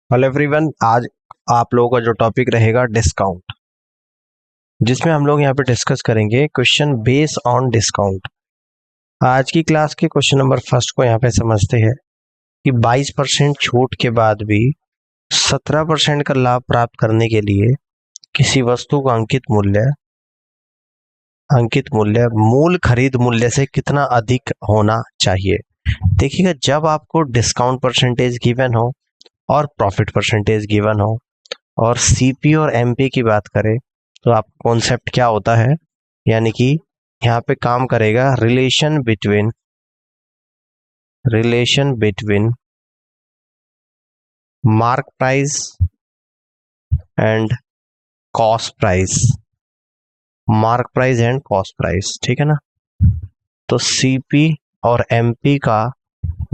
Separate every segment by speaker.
Speaker 1: Hello everyone, आज आप लोगों का जो टॉपिक रहेगा डिस्काउंट, जिसमें हम लोग यहाँ पे डिस्कस करेंगे क्वेश्चन बेस ऑन डिस्काउंट। आज की क्लास के क्वेश्चन नंबर फर्स्ट को यहाँ पे समझते हैं कि 22% छूट के बाद भी 17% का लाभ प्राप्त करने के लिए किसी वस्तु का अंकित मूल्य मूल खरीद मूल्य से कितना अधिक होना चाहिए। देखिएगा, जब आपको डिस्काउंट परसेंटेज गिवन हो और प्रॉफिट परसेंटेज गिवन हो और सीपी और एमपी की बात करें तो आप कॉन्सेप्ट क्या होता है, यानी कि यहाँ पे काम करेगा relation between mark price and cost price, ठीक है ना। तो सीपी और एमपी का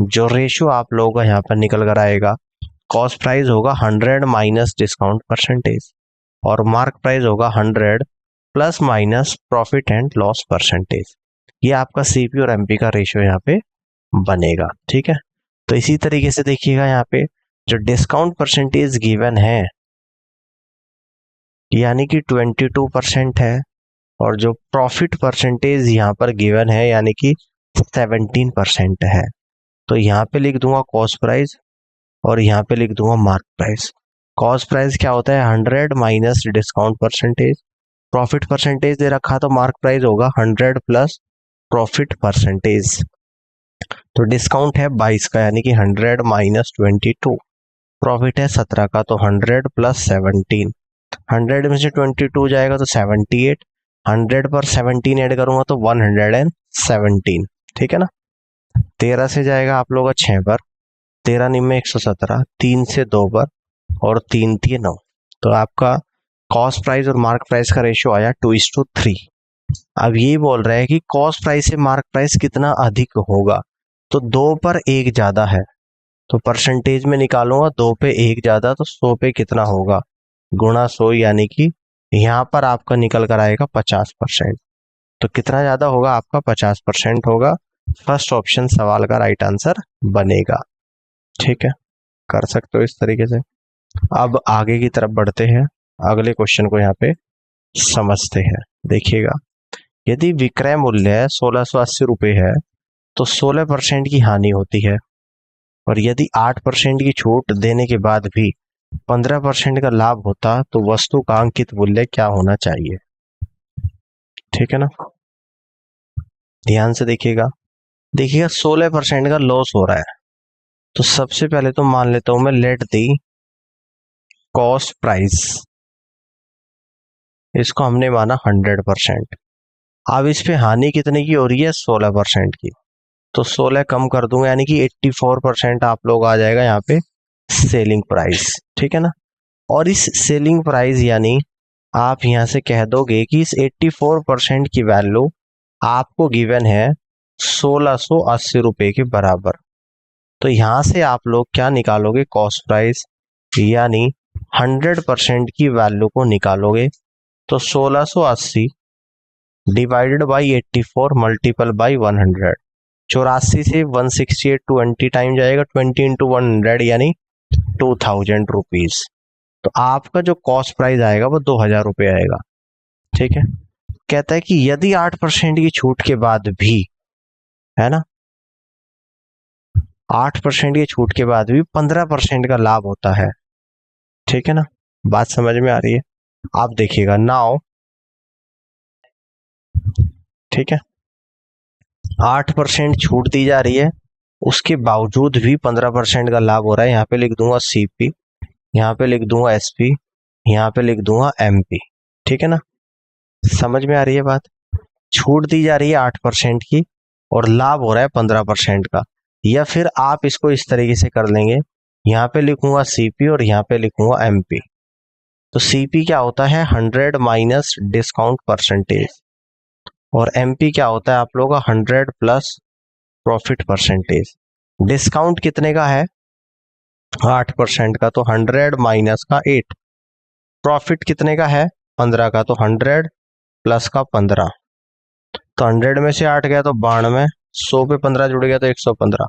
Speaker 1: जो रेशियो आप लोगों का यहाँ पर निकल कर आएगा, कॉस्ट प्राइस होगा 100 माइनस डिस्काउंट परसेंटेज और मार्क प्राइस होगा 100 plus minus profit and loss percentage. ये आपका सीपी और एमपी का रेशियो यहाँ पे बनेगा, ठीक है। तो इसी तरीके से देखिएगा, यहाँ पे जो डिस्काउंट परसेंटेज गिवन है यानी कि 22% है और जो प्रॉफिट परसेंटेज यहाँ पर गिवन है यानी कि 17% है। तो यहाँ पे लिख दूंगा कॉस्ट प्राइस और यहाँ पे लिख दूंगा मार्क प्राइस। कॉस्ट प्राइस क्या होता है 100 minus discount percentage, profit percentage दे रखा तो मार्क प्राइस होगा 100 प्लस प्रॉफिट परसेंटेज। तो डिस्काउंट है 22 का यानी कि 100 माइनस 22, प्रॉफिट है 17 का तो 100 प्लस 17, 100 में से 22 जाएगा तो 78, 100 पर 17 ऐड करूंगा तो 117, ठीक है ना। 13 से जाएगा आप लोगों का 6 पर, 13 निम्न 117, 3 से 2 पर और 3 3 9। तो आपका कॉस्ट प्राइस और मार्क प्राइस का रेशियो आया 2:3। अब ये बोल रहा है कि कॉस्ट प्राइस से मार्क प्राइस कितना अधिक होगा, तो 2 पर 1 ज्यादा है तो परसेंटेज में निकालूंगा 2 पे 1 ज्यादा तो 100 पे कितना होगा गुणा 100, यानी कि यहाँ पर आपका निकल कर आएगा 50%। तो कितना ज्यादा होगा आपका 50% होगा। फर्स्ट ऑप्शन सवाल का राइट आंसर बनेगा, ठीक है। कर सकते हो इस तरीके से। अब आगे की तरफ बढ़ते हैं, अगले क्वेश्चन को यहाँ पे समझते हैं। देखिएगा, यदि विक्रय मूल्य 1680 रुपये है तो 16% की हानि होती है और यदि 8% की छूट देने के बाद भी 15% का लाभ होता तो वस्तु का अंकित मूल्य क्या होना चाहिए, ठीक है ना। ध्यान से देखिएगा 16% का लॉस हो रहा है तो सबसे पहले तो मान लेता हूं मैं लेट दी कॉस्ट प्राइस, इसको हमने माना 100%। अब इस पे हानि कितने की हो रही है 16% की, तो 16 कम कर दूंगा यानी कि 84% आप लोग आ जाएगा यहाँ पे सेलिंग प्राइस, ठीक है ना। और इस सेलिंग प्राइस यानी आप यहाँ से कह दोगे कि इस 84% की वैल्यू आपको गिवन है 1680 रुपए के बराबर। तो यहां से आप लोग क्या निकालोगे, कॉस्ट प्राइस यानी 100% की वैल्यू को निकालोगे। तो 1680 डिवाइडेड बाई 84 मल्टीपल बाई 100, 84 से 168 20 टाइम जाएगा, 20 इंटू 100 यानी 2000 रुपीज। तो आपका जो कॉस्ट प्राइस आएगा वो 2000 रुपये आएगा, ठीक है। कहता है कि यदि 8% की छूट के बाद भी, है ना, 8% की छूट के बाद भी 15% का लाभ होता है, ठीक है ना। बात समझ में आ रही है। आप देखिएगा नाउ, ठीक है, 8% छूट दी जा रही है उसके बावजूद भी 15% का लाभ हो रहा है। यहाँ पे लिख दूंगा सीपी, यहाँ पे लिख दूंगा एसपी, यहाँ पे लिख दूंगा एमपी, ठीक है ना। समझ में आ रही है बात। छूट दी जा रही है 8% की और लाभ हो रहा है 15% का। या फिर आप इसको इस तरीके से कर लेंगे, यहाँ पे लिखूंगा सीपी और यहाँ पे लिखूंगा एमपी। तो सीपी क्या होता है 100 माइनस डिस्काउंट परसेंटेज और एमपी क्या होता है आप लोगों का 100 प्लस प्रॉफिट परसेंटेज। डिस्काउंट कितने का है 8% का, तो 100 माइनस का 8। प्रॉफिट कितने का है 15 का, तो 100 प्लस का 15। तो 100 में से 8 गया तो 92, 100 पे 15 जुड़ गया तो 115,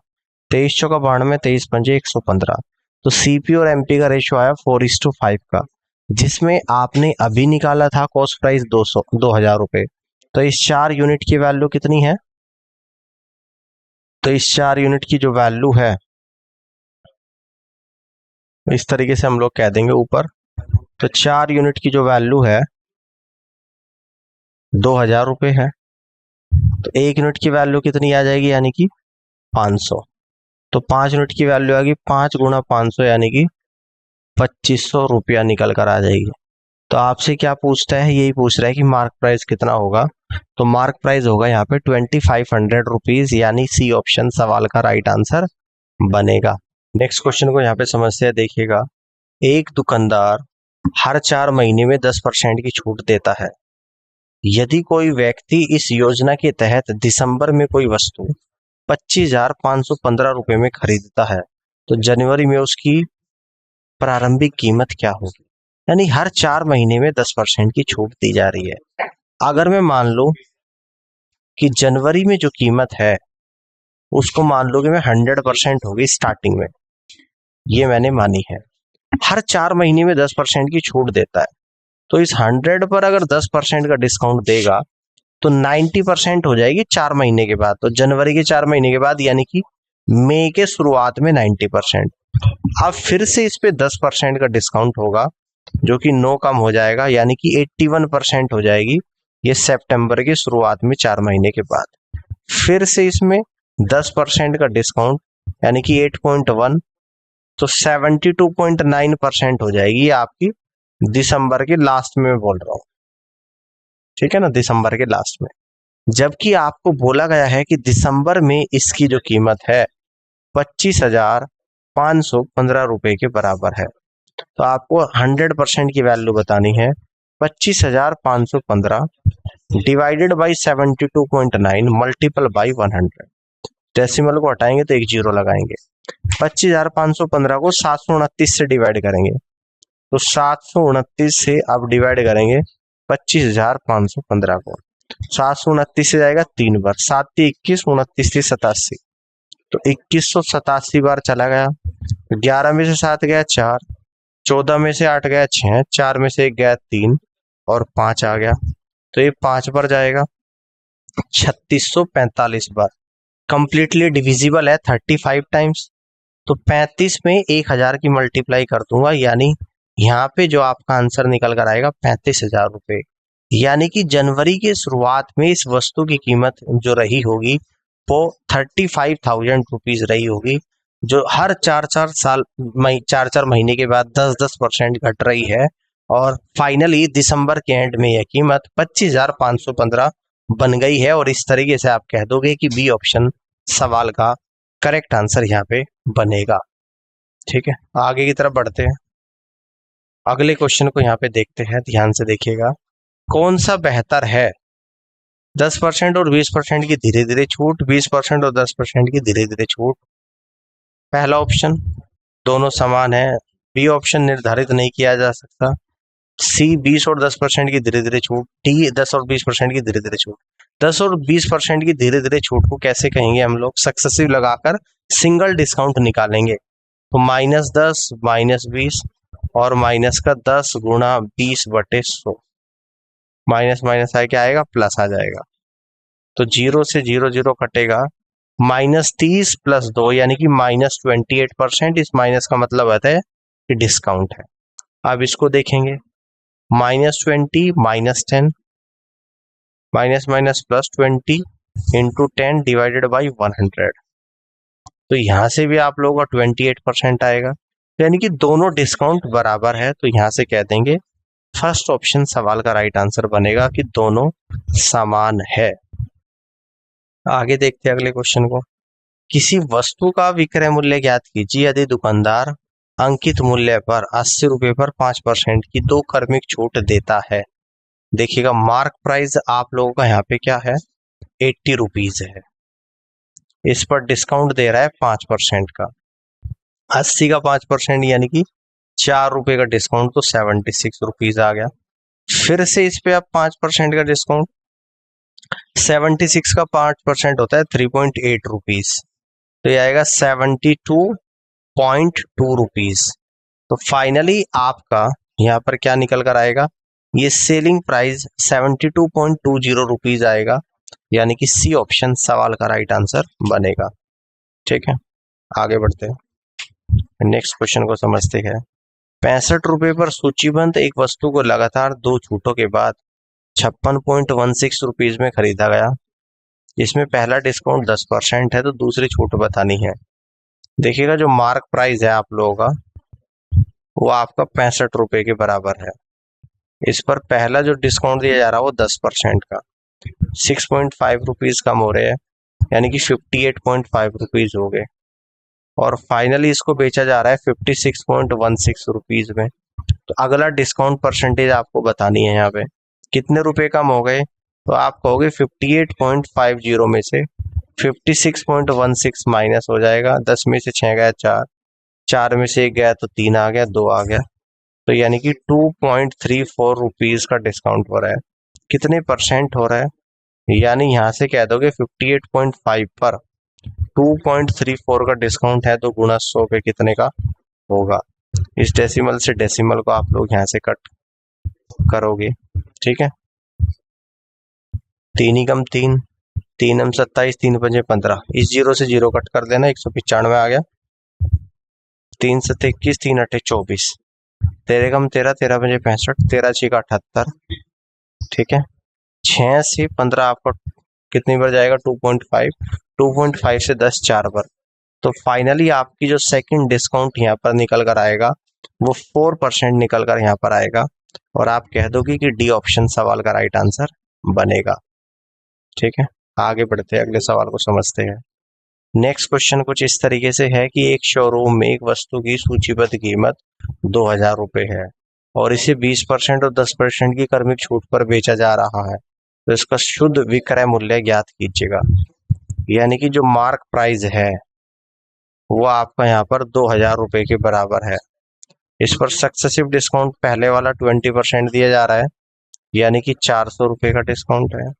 Speaker 1: 23 चौका 92, 23 पंजे 115। तो सीपी और एमपी का रेशियो आया 4:5 का, जिसमें आपने अभी निकाला था कॉस्ट प्राइस 2000 रुपए। तो इस 4 यूनिट की वैल्यू कितनी है? तो इस 4 यूनिट की जो वैल्यू है, इस तरीके से हम लोग कह देंगे ऊपर। तो 4 यूनिट की जो वैल्यू है 2000 रुपए है। तो 1 यूनिट की वैल्यू कितनी आ जाएगी, यानी कि 500। तो 5 यूनिट की वैल्यू आ गई 5 गुणा 500 यानी कि 2500 रुपया निकल कर आ जाएगी। तो आपसे क्या पूछता है, यही पूछ रहा है कि मार्क प्राइस कितना होगा। तो मार्क प्राइस होगा यहाँ पे 2500 रुपीज, यानी सी ऑप्शन सवाल का राइट आंसर बनेगा। नेक्स्ट क्वेश्चन को यहाँ पे समझते हैं, देखिएगा। एक दुकानदार हर 4 महीने में 10% की छूट देता है। यदि कोई व्यक्ति इस योजना के तहत दिसंबर में कोई वस्तु 25,515 रुपए में खरीदता है, तो जनवरी में उसकी प्रारंभिक कीमत क्या होगी? यानी हर 4 महीने में 10% की छूट दी जा रही है। अगर मैं मान लूं कि जनवरी में जो कीमत है उसको मान लो कि मैं 100% होगी स्टार्टिंग में, ये मैंने मानी है। हर 4 महीने में 10% की छूट देता है, तो इस 100 पर अगर 10% का डिस्काउंट देगा तो 90% हो जाएगी 4 महीने के बाद। तो जनवरी के 4 महीने के बाद, यानी कि मई के शुरुआत में 90%। अब फिर से इस पे 10% का डिस्काउंट होगा, जो कि 9 कम हो जाएगा, यानी कि 81% हो जाएगी ये सितंबर के शुरुआत में 4 महीने के बाद। फिर से इसमें 10% का डिस्काउंट, यानी कि 8.1, तो 72.9% हो जाएगी ये आपकी दिसंबर के लास्ट में बोल रहा हूं, ठीक है ना, दिसंबर के लास्ट में। जबकि आपको बोला गया है कि दिसंबर में इसकी जो कीमत है 25,515 रुपए के बराबर है। तो आपको 100% की वैल्यू बतानी है। 25,515 divided by 72.9 multiple by 100। Decimal को हटाएंगे तो एक जीरो लगाएंगे। 25,515 को 729 से डिवाइड करेंगे, तो 729 से अब डिवाइड करेंगे 25,515 को। 729 से जाएगा 3 बार, 7 × 21, 29 × 87, तो 2187 बार चला गया। 11 में से 7 गया 4, 14 में से 8 गया 6, 4 में से 1 गया 3 और 5 आ गया, तो ये 5 बार जाएगा। 3645 बार कंप्लीटली डिविजिबल है 35 टाइम्स, तो 35 में 1000 की मल्टीप्लाई कर दूंगा, यानी यहाँ पे जो आपका आंसर निकल कर आएगा 35,000 रुपए। यानी कि जनवरी के शुरुआत में इस वस्तु की कीमत जो रही होगी वो 35,000 रुपीज रही होगी, जो हर 4 महीने के बाद 10% घट रही है, और फाइनली दिसंबर के एंड में यह कीमत 25,515 बन गई है। और इस तरीके से आप कह दोगे कि बी ऑप्शन सवाल का करेक्ट आंसर यहाँ पे बनेगा। ठीक है, आगे की तरफ बढ़ते हैं। अगले क्वेश्चन को यहाँ पे देखते हैं, ध्यान से देखिएगा। कौन सा बेहतर है, 10% और 20% की धीरे धीरे छूट, 20% और 10% की धीरे धीरे छूट? पहला ऑप्शन दोनों समान है, बी ऑप्शन निर्धारित नहीं किया जा सकता, सी 20 और 10% की धीरे धीरे छूट, डी 10 और 20% की धीरे धीरे छूट। 10 और 20% की धीरे धीरे छूट को कैसे कहेंगे हम लोग, सक्सेसिव लगाकर सिंगल डिस्काउंट निकालेंगे। तो -10 -20 और माइनस का 10 गुणा 20/100, माइनस माइनस आए क्या आएगा, प्लस आ जाएगा। तो 0 से 0 0 कटेगा, -30 + 2 यानी कि -28%। इस माइनस का मतलब होता है कि डिस्काउंट है। अब इसको देखेंगे, -20 -10 माइनस माइनस +20 × 10 डिवाइडेड बाई 100, तो यहां से भी आप लोगों का 28% आएगा, यानी कि दोनों डिस्काउंट बराबर है। तो यहां से कह देंगे फर्स्ट ऑप्शन सवाल का राइट आंसर बनेगा कि दोनों समान है। आगे देखते हैं अगले क्वेश्चन को। किसी वस्तु का विक्रय मूल्य ज्ञात कीजिए यदि दुकानदार अंकित मूल्य पर 80 रुपए पर 5% की 2 क्रमिक छूट देता है। देखिएगा, मार्क प्राइस आप लोगों का यहाँ पे क्या है, 80 रुपीज है। इस पर डिस्काउंट दे रहा है 5% का, 80 का 5% यानी कि 4 रुपए का डिस्काउंट, तो 76 रुपीज आ गया। फिर से इस पे अब 5% का डिस्काउंट, 76 का 5% होता है 3.8 रुपीज, तो ये आएगा 72 ₹0.2। तो फाइनली आपका यहाँ पर क्या निकल कर आएगा, ये सेलिंग प्राइस 72.20 रुपीज आएगा, यानी कि सी ऑप्शन सवाल का राइट आंसर बनेगा। ठीक है, आगे बढ़ते हैं, नेक्स्ट क्वेश्चन को समझते हैं। 65 रुपए पर सूचीबद्ध एक वस्तु को लगातार 2 छूटों के बाद 56.16 रुपीज में खरीदा गया। इसमें पहला डिस्काउंट 10% है, तो दूसरी छूट बतानी है। देखिएगा, जो मार्क प्राइस है आप लोगों का वो आपका 65 रुपए के बराबर है। इस पर पहला जो डिस्काउंट दिया जा रहा है वो 10% का 6.5 रुपीज कम हो रहे हैं, यानी कि 58.5 रुपीज हो गए। और फाइनली इसको बेचा जा रहा है 56.16 रुपीज में। तो अगला डिस्काउंट परसेंटेज आपको बतानी है। यहाँ पे कितने रुपए कम हो गए, तो आप कहोगे 58.50 में से 56.16 माइनस हो जाएगा। 10 में से 6 गया 4, 4 में से 1 गया तो 3 आ गया, 2 आ गया, तो यानी कि 2.34 रुपीज का डिस्काउंट हो रहा है। कितने परसेंट हो रहा है, यानी यहाँ से कह दोगे 58.5 पर 2.34 का डिस्काउंट है, तो गुणा 100 पे कितने का होगा। इस डेसिमल से डेसिमल को आप लोग यहाँ से कट करोगे। ठीक है, 3 ही कम 3, 3 हम 27, 3 पंजे 15, इस जीरो से जीरो कट कर देना, 195 आ गया। 3 7 21, 3 8 24, 13 कम 13, 13 पंजे 65, 13 6 का 78। ठीक है, 6 से 15 आपका कितनी बार जाएगा, 2.5, 2.5 से 10 4 बार। तो फाइनली आपकी जो सेकंड डिस्काउंट यहाँ पर निकल कर आएगा वो 4% निकल कर यहाँ पर आएगा, और आप कह दोगे कि डी ऑप्शन सवाल का राइट आंसर बनेगा। ठीक है, आगे बढ़ते हैं, अगले सवाल को समझते हैं। नेक्स्ट क्वेश्चन कुछ इस तरीके से है कि एक शोरूम में एक वस्तु की सूचीबद्ध कीमत 2000 रुपए है और इसे 20% और 10% की क्रमिक छूट पर बेचा जा रहा है, तो इसका शुद्ध विक्रय मूल्य ज्ञात कीजिएगा। यानी कि जो मार्क प्राइस है वो आपका यहाँ पर 2000 रुपए के बराबर है। इस पर सक्सेसिव डिस्काउंट पहले वाला 20% दिया जा रहा है, यानी कि 400 रुपए का डिस्काउंट है।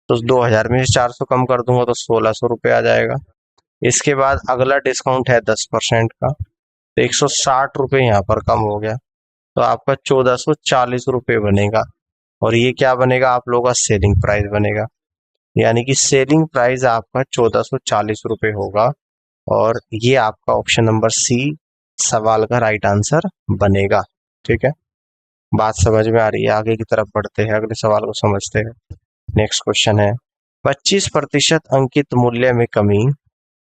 Speaker 1: तो 2000 में से 400 कम कर दूंगा तो 1600 रुपए आ जाएगा। इसके बाद अगला डिस्काउंट है 10% का, तो 160 रुपए यहाँ पर कम हो गया, तो आपका 1440 रुपए बनेगा। और ये क्या बनेगा, आप लोगों का सेलिंग प्राइस बनेगा, यानी कि सेलिंग प्राइस आपका 1440 रुपए होगा, और ये आपका ऑप्शन नंबर सी सवाल का राइट आंसर बनेगा। ठीक है, बात समझ में आ रही है, आगे की तरफ बढ़ते हैं, अगले सवाल को समझते हैं। नेक्स्ट क्वेश्चन है, 25% अंकित मूल्य में कमी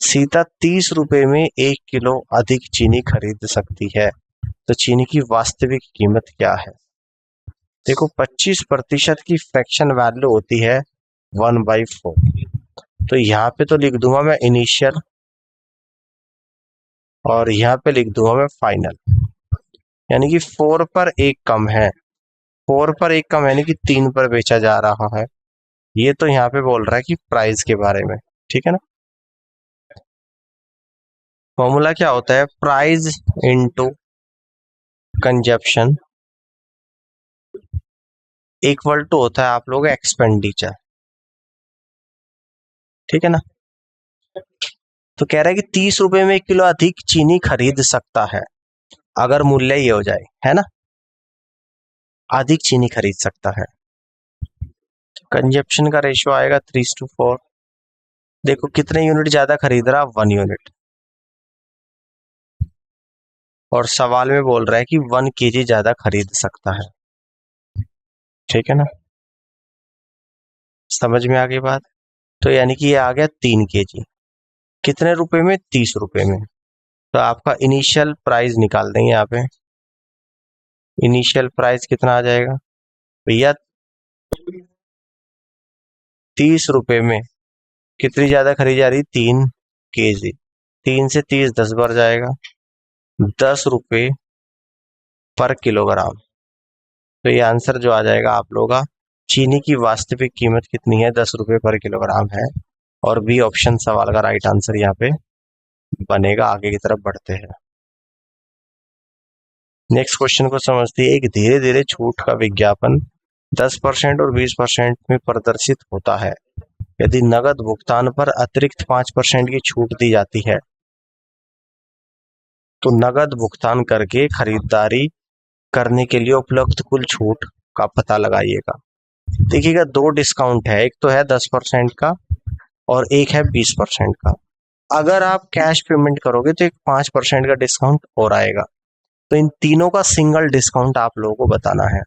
Speaker 1: सीता 30 रुपए में 1 किलो अधिक चीनी खरीद सकती है, तो चीनी की वास्तविक कीमत क्या है। देखो, 25% की फ्रैक्शन वैल्यू होती है 1/4, तो यहाँ पे तो लिख दूंगा मैं इनिशियल, और यहाँ पे लिख दूंगा मैं फाइनल, यानी कि 4 पर 1 कम है, 4 पर 1 कम यानी कि 3 पर बेचा जा रहा है। ये तो यहाँ पे बोल रहा है कि प्राइस के बारे में। ठीक है ना, फॉर्मूला क्या होता है, price into consumption equal to होता है आप लोग एक्सपेंडिचर। ठीक है ना, तो कह रहा है कि 30 रुपए में 1 किलो अधिक चीनी खरीद सकता है, अगर मूल्य ये हो जाए, है ना, अधिक चीनी खरीद सकता है। कंजप्शन का रेशियो आएगा 3:4। देखो कितने यूनिट ज्यादा खरीद रहा, 1 यूनिट, और सवाल में बोल रहा है कि 1 kg ज्यादा खरीद सकता है। ठीक है ना, समझ में आ गई बात। तो यानी कि ये आ गया 3 kg, कितने रुपए में, 30 रुपए में। तो आपका इनिशियल प्राइस निकाल देंगे यहाँ पे, इनिशियल प्राइस कितना आ जाएगा भैया, 30 रुपए में कितनी ज्यादा खरीदी जा रही, 3 kg, 3 से 30 10 बार जाएगा, 10 रुपए पर किलोग्राम। तो ये आंसर जो आ जाएगा आप लोगों का, चीनी की वास्तविक कीमत कितनी है, 10 रुपए पर किलोग्राम है, और बी ऑप्शन सवाल का राइट आंसर यहाँ पे बनेगा। आगे की तरफ बढ़ते हैं, नेक्स्ट क्वेश्चन को समझते हैं। एक धीरे धीरे छूट का विज्ञापन 10% और 20% में प्रदर्शित होता है। यदि नगद भुगतान पर अतिरिक्त 5% की छूट दी जाती है तो नगद भुगतान करके खरीदारी करने के लिए उपलब्ध कुल छूट का पता लगाइएगा। देखिएगा, दो डिस्काउंट है, एक तो है 10% का और एक है 20% का। अगर आप कैश पेमेंट करोगे तो एक 5% का डिस्काउंट और आएगा। तो इन तीनों का सिंगल डिस्काउंट आप लोगों को बताना है।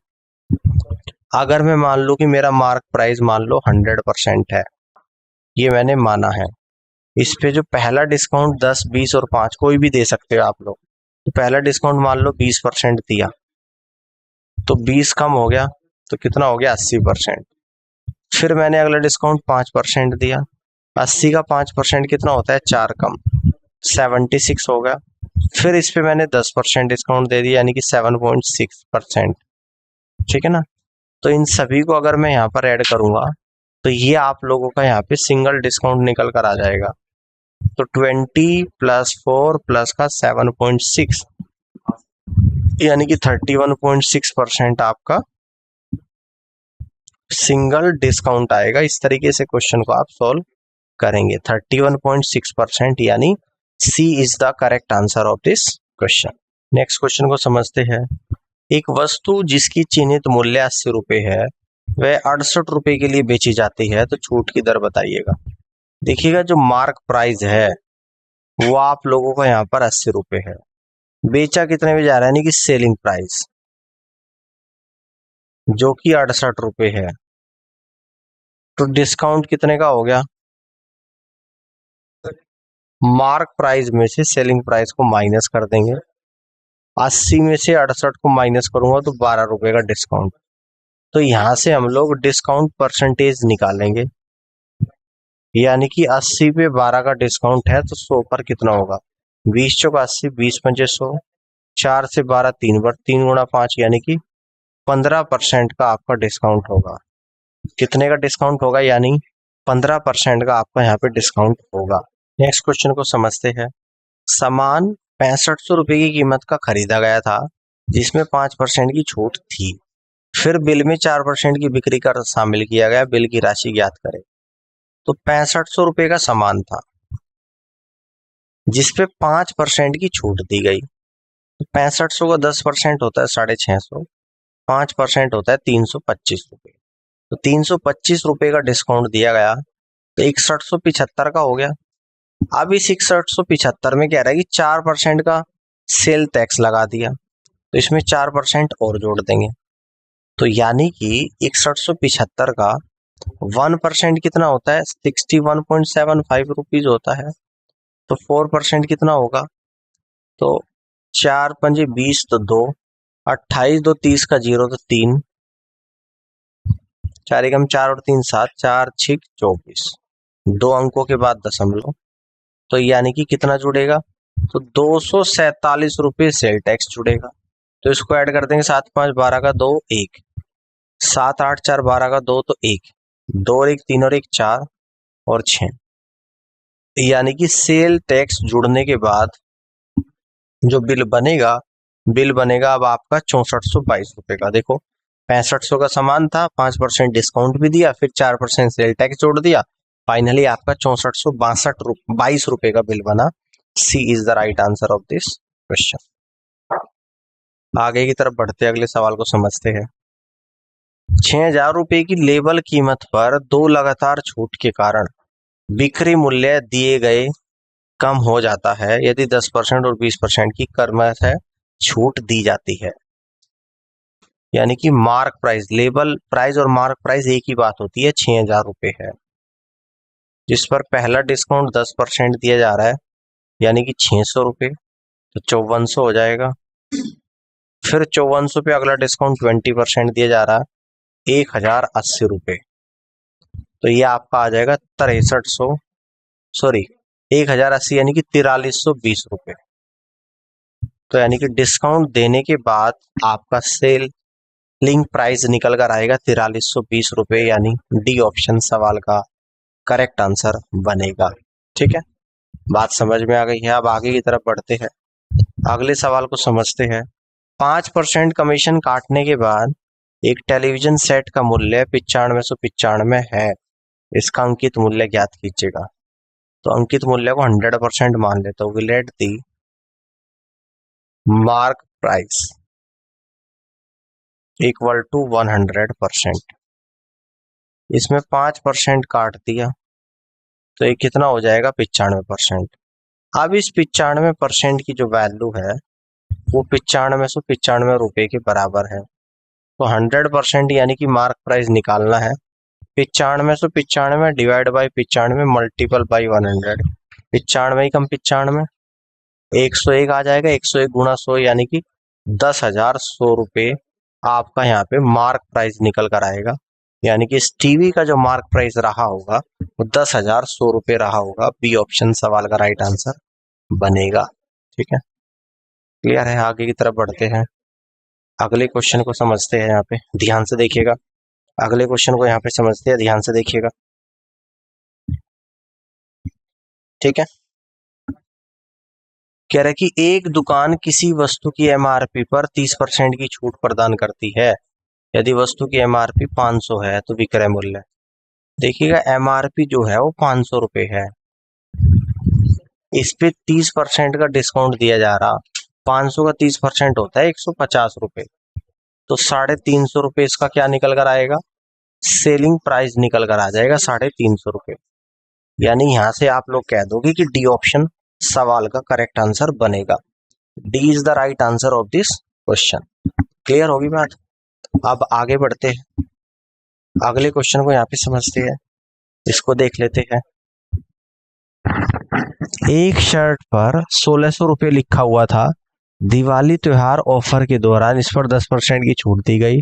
Speaker 1: अगर मैं मान लूं कि मेरा मार्क प्राइस मान लो 100% है, ये मैंने माना है, इस पे जो पहला डिस्काउंट 10, 20 और 5 कोई भी दे सकते हो आप लोग। तो पहला डिस्काउंट मान लो 20% दिया, तो 20 कम हो गया तो कितना हो गया 80%। फिर मैंने अगला डिस्काउंट 5% दिया, 80 का 5% कितना होता है 4 कम 76 हो गया। फिर इस पे मैंने 10% डिस्काउंट दे दिया यानी कि 7.6%। ठीक है ना। तो इन सभी को अगर मैं यहाँ पर ऐड करूंगा तो ये आप लोगों का यहाँ पे सिंगल डिस्काउंट निकल कर आ जाएगा। तो 20 + 4 + का 7.6 यानी कि 31.6% आपका सिंगल डिस्काउंट आएगा। इस तरीके से क्वेश्चन को आप सॉल्व करेंगे। 31.6% यानी C is the correct answer of this question. Next question को समझते हैं। एक वस्तु जिसकी चिन्हित मूल्य 80 रुपए है वह 68 रुपए के लिए बेची जाती है, तो छूट की दर बताइएगा। देखिएगा, जो मार्क प्राइस है वो आप लोगों का यहाँ पर 80 रुपए है, बेचा कितने में जा रहा है यानी कि सेलिंग प्राइस जो कि 68 रुपए है। तो डिस्काउंट कितने का हो गया, मार्क प्राइस में से सेलिंग प्राइस को माइनस कर देंगे। 80 में से 68 को माइनस करूंगा तो 12 रुपए का डिस्काउंट। तो यहां से हम लोग डिस्काउंट परसेंटेज निकालेंगे, यानी कि 80 पे 12 का डिस्काउंट है तो 100 पर कितना होगा 20 चौक 80, 20 पंजे 100, 4 से 12 3 बार, 3 गुणा 5 यानी कि 15% का आपका डिस्काउंट होगा। कितने का डिस्काउंट होगा, यानी 15% का आपका यहाँ पे डिस्काउंट होगा। नेक्स्ट क्वेश्चन को समझते हैं। सामान 6500 रुपए की कीमत का खरीदा गया था जिसमें 5% की छूट थी। फिर बिल में 4% की बिक्री कर शामिल किया गया, बिल की राशि ज्ञात करें। तो 6500 रुपए का सामान था जिसपे 5% की छूट दी गई। तो 6500 का 10% होता है 650, 5% होता है 325 रुपए। तो 325 रुपए का डिस्काउंट दिया गया तो 6175 का हो गया। अब इस 6175 में कह रहा है कि 4% का सेल टैक्स लगा दिया, तो इसमें 4% और जोड़ देंगे। तो यानी कि 6175 का 1% कितना होता है 61.75 रुपीज होता है। तो 4% कितना होगा, तो 4 पंजे 20 तो 2, 28 2 30 का 0 तो 3, 4 एकम 4 और 3 7, 4 6 24, 2 अंकों के बाद दशमलव। तो यानी कि कितना जुड़ेगा, तो 247 रुपये सेल टैक्स जुड़ेगा। तो इसको ऐड कर देंगे, 7 5 12 का 2 1, 7 8 4 12 का 2 तो 1, 2 और 1 3 और 1 4 और 6, यानी कि सेल टैक्स जुड़ने के बाद जो बिल बनेगा अब आपका 6422 रुपए का। देखो 6500 का सामान था, 5% डिस्काउंट भी दिया, फिर 4% सेल टैक्स जोड़ दिया, फाइनली आपका 6422 रुपए का बिल बना। C is the right answer of this question. आगे की तरफ बढ़ते अगले सवाल को समझते हैं। 6000 रुपए की लेबल कीमत पर 2 लगातार छूट के कारण बिक्री मूल्य दिए गए कम हो जाता है यदि 10% और 20% की कीमत है छूट दी जाती है। यानी कि मार्क प्राइस, लेबल प्राइस और मार्क प्राइस एक ही बात होती है, 6000 रुपए है, जिस पर पहला डिस्काउंट 10% दिया जा रहा है यानी कि 600 रुपए, तो 5400 हो जाएगा। फिर 5400 पे अगला डिस्काउंट 20% दिया जा रहा है 1080 रुपए, तो ये आपका आ जाएगा 6300, सॉरी 1080 यानी कि 4320 रुपए। तो यानी कि डिस्काउंट देने के बाद आपका सेल लिंक प्राइस निकल कर आएगा 4320 रुपए, यानी डी ऑप्शन सवाल का करेक्ट आंसर बनेगा। ठीक है, बात समझ में आ गई है। अब आगे की तरफ बढ़ते हैं, अगले सवाल को समझते हैं। 5% कमीशन काटने के बाद एक टेलीविजन सेट का मूल्य 9595 है, इसका अंकित मूल्य ज्ञात कीजिएगा। तो अंकित मूल्य को 100% मान लेते हो, let the mark price equal to 100%। इसमें 5% काट दिया तो ये कितना हो जाएगा, 95%। अब इस 95% की जो वैल्यू है वो 9595 रुपए के बराबर है। तो 100% यानी कि मार्क प्राइस निकालना है। 9595 डिवाइड बाई 95 मल्टीपल बाई 100। 95 कम 95 101 आ जाएगा। 101 गुणा 100 यानी कि 10,100 रुपये आपका यहाँ पे मार्क प्राइस निकल कर आएगा। यानी कि इस टीवी का जो मार्क प्राइस रहा होगा वो 10,100 रुपये रहा होगा। बी ऑप्शन सवाल का राइट आंसर बनेगा। ठीक है, क्लियर है। आगे की तरफ बढ़ते हैं, अगले क्वेश्चन को समझते हैं। यहाँ पे ध्यान से देखिएगा, अगले क्वेश्चन को यहाँ पे समझते हैं, ध्यान से देखिएगा। ठीक है, कह रहे कि एक दुकान किसी वस्तु की एमआरपी पर 30% की छूट प्रदान करती है। यदि वस्तु की एमआरपी 500 है तो विक्रय मूल्य, देखिएगा एमआरपी जो है वो 500 रुपए है, इस पे 30% का डिस्काउंट दिया जा रहा। 500 का 30% होता है 150 रुपए, तो 350 रुपए इसका क्या निकल कर आएगा, सेलिंग प्राइस निकल कर आ जाएगा 350 रुपए। यानी यहां से आप लोग कह दोगे कि डी ऑप्शन सवाल का करेक्ट आंसर बनेगा। D is the right answer of this question. Clear होगी बात। अब आगे बढ़ते हैं, अगले क्वेश्चन को यहाँ पे समझते हैं, इसको देख लेते हैं। एक शर्ट पर 1600 रुपये लिखा हुआ था। दिवाली त्योहार ऑफर के दौरान इस पर 10% की छूट दी गई,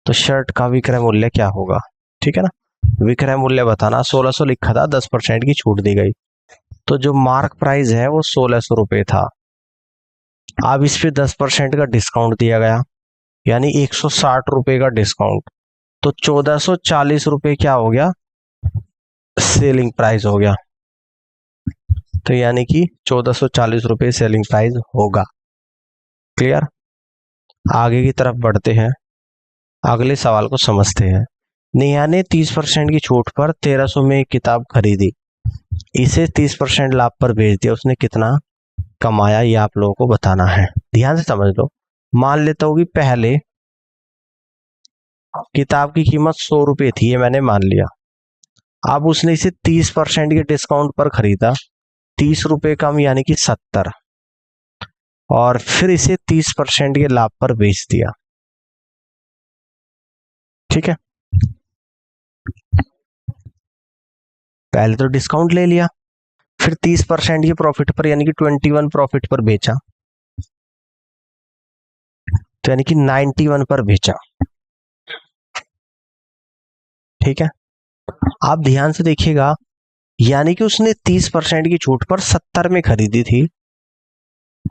Speaker 1: तो शर्ट का विक्रय मूल्य क्या होगा। ठीक है ना, विक्रय मूल्य बताना। 1600 लिखा था, 10% की छूट दी गई, तो जो मार्क प्राइस है वो 1600 रुपये था। अब इस पे 10% का डिस्काउंट दिया गया, यानी 160 रुपये का डिस्काउंट, तो 1440 रुपये क्या हो गया, सेलिंग प्राइस हो गया। तो यानी कि 1440 रुपये सेलिंग प्राइस होगा। क्लियर। आगे की तरफ बढ़ते हैं, अगले सवाल को समझते हैं। नेहा ने 30% की छूट पर 1300 में एक किताब खरीदी, इसे 30% लाभ पर बेच दिया, उसने कितना कमाया, ये आप लोगों को बताना है। ध्यान से समझ लो। मान लेता हूँ कि पहले किताब की कीमत 100 रुपये थी, ये मैंने मान लिया। अब उसने इसे 30% के डिस्काउंट पर खरीदा, 30 रुपये कम यानी कि 70, और फिर इसे 30% के लाभ पर बेच दिया। ठीक है, पहले तो डिस्काउंट ले लिया, फिर 30% के प्रॉफिट पर यानी कि 21 प्रॉफिट पर बेचा, तो यानी कि 91 पर बेचा। ठीक है, आप ध्यान से देखिएगा, यानी कि उसने 30% की छूट पर 70 में खरीदी थी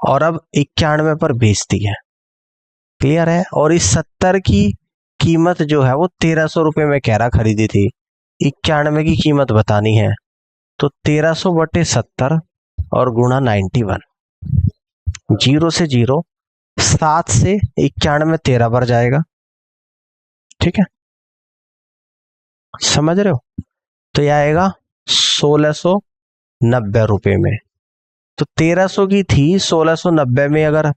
Speaker 1: और अब 91 पर बेचती है। क्लियर है। और इस 70 की कीमत जो है वो 1300 रुपये में कह रहा खरीदी थी, 91 की कीमत बतानी है, तो 1300 बटे 70 और गुणा 91, 0 से 0, 7 से 91 13 बढ़ जाएगा। ठीक है, समझ रहे हो। तो यह आएगा 1690 रुपये में। तो 1300 की थी, 1690 में अगर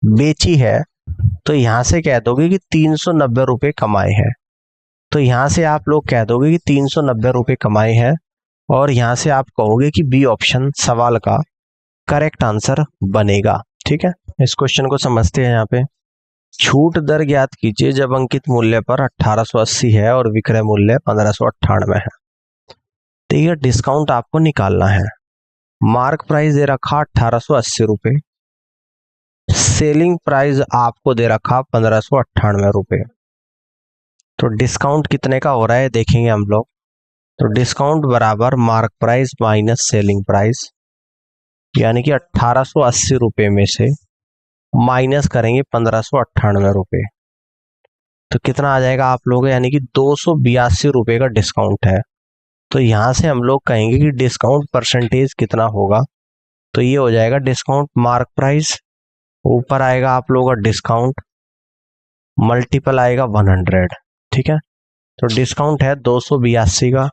Speaker 1: बेची है तो यहां से कह दोगे कि 390 रुपये कमाए हैं। तो यहां से आप लोग कह दोगे कि 390 रुपये कमाए हैं, और यहां से आप कहोगे कि बी ऑप्शन सवाल का करेक्ट आंसर बनेगा। ठीक है, इस क्वेश्चन को समझते हैं। यहाँ पे छूट दर ज्ञात कीजिए जब अंकित मूल्य पर 1880 है और विक्रय मूल्य 1598 है। तो ये डिस्काउंट आपको निकालना है। मार्क प्राइस दे रखा 1880 रुपये, सेलिंग प्राइस आपको दे रखा 1598 रुपये। तो डिस्काउंट कितने का हो रहा है देखेंगे हम लोग। तो डिस्काउंट बराबर mark price minus selling price, यानी कि 1880 रुपये में से माइनस करेंगे 1598 रुपये, तो कितना आ जाएगा आप लोग, यानी कि 282 रुपये का डिस्काउंट है। तो यहां से हम लोग कहेंगे कि डिस्काउंट परसेंटेज कितना होगा, तो ये हो जाएगा डिस्काउंट मार्क प्राइस, ऊपर आएगा आप लोगों का डिस्काउंट, मल्टीपल आएगा 100। ठीक है, तो डिस्काउंट है 282 का,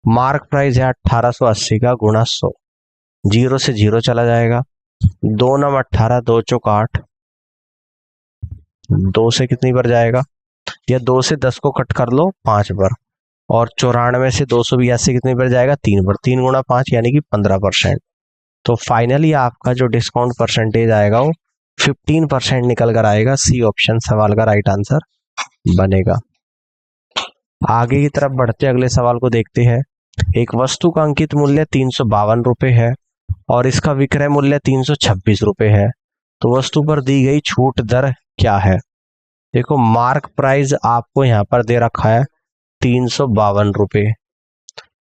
Speaker 1: मार्क प्राइस है 1880 का, गुणा 100, 0 से 0 चला जाएगा, 2 नम 18, 2 चौक 8, 2 से कितनी बार जाएगा, या 2 से 10 को कट कर लो 5 बार, और 94 से 282 कितनी बार जाएगा, 3 बार। 3 गुणा 5 यानी कि 15%। तो फाइनली आपका जो डिस्काउंट परसेंटेज आएगा वो 15% निकल कर आएगा। सी ऑप्शन सवाल का राइट आंसर बनेगा। आगे की तरफ बढ़ते अगले सवाल को देखते हैं। एक वस्तु का अंकित मूल्य 352 रुपए है और इसका विक्रय मूल्य 326 रुपए है, तो वस्तु पर दी गई छूट दर क्या है। देखो मार्क प्राइस आपको यहाँ पर दे रखा है 352 रुपए,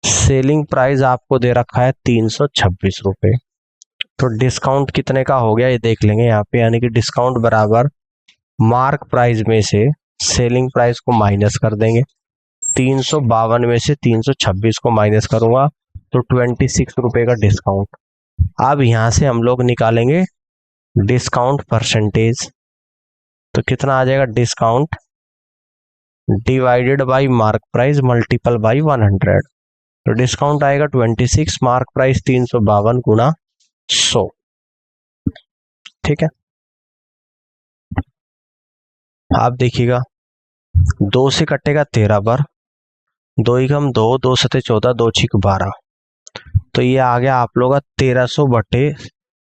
Speaker 1: सेलिंग प्राइस आपको दे रखा है 326 रुपए, तो डिस्काउंट कितने का हो गया ये देख लेंगे यहाँ पे। यानी कि डिस्काउंट बराबर मार्क प्राइस में से सेलिंग प्राइस को माइनस कर देंगे। 352 में से 326 को माइनस करूंगा तो 26 रुपए का डिस्काउंट। अब यहां से हम लोग निकालेंगे डिस्काउंट परसेंटेज, तो कितना आ जाएगा, discount divided by mark price multiple bye 100, तो डिस्काउंट आएगा 26, मार्क प्राइस 352 गुना 100। ठीक है, आप देखिएगा 2 से कटेगा 13 बार, 2 एकम 2, 2 सते 14, 2 छिक 12, तो ये आ गया आप लोग का 1300 बटे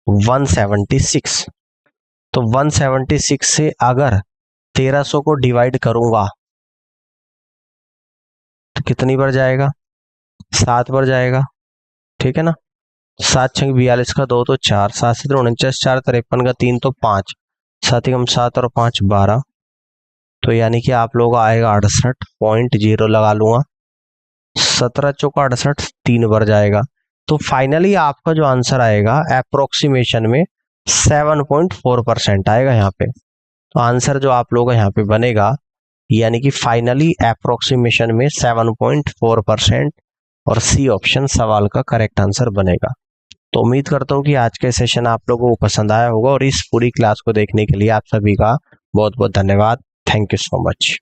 Speaker 1: 176। तो 176 से अगर 1300 को डिवाइड करूंगा तो कितनी बार जाएगा, 7 बार जाएगा। ठीक है ना, 7 छंग 42 का 2 तो 4, 7 से 49, 4 53 का 3 तो 5, 7 एकम 7 और 5 12, तो यानी कि आप लोगों का आएगा 68.0 लगा लूंगा, 17 चौका 68, 3 बार जाएगा। तो फाइनली आपका जो आंसर आएगा अप्रोक्सीमेशन में 7.4% आएगा यहाँ पे। तो आंसर जो आप लोगों का यहाँ पे बनेगा यानी कि फाइनली अप्रोक्सीमेशन में 7.4%, और सी ऑप्शन सवाल का करेक्ट आंसर बनेगा। तो उम्मीद करता हूँ कि आज के सेशन आप लोगों को पसंद आया होगा, और इस पूरी क्लास को देखने के लिए आप सभी का बहुत बहुत धन्यवाद। Thank you so much.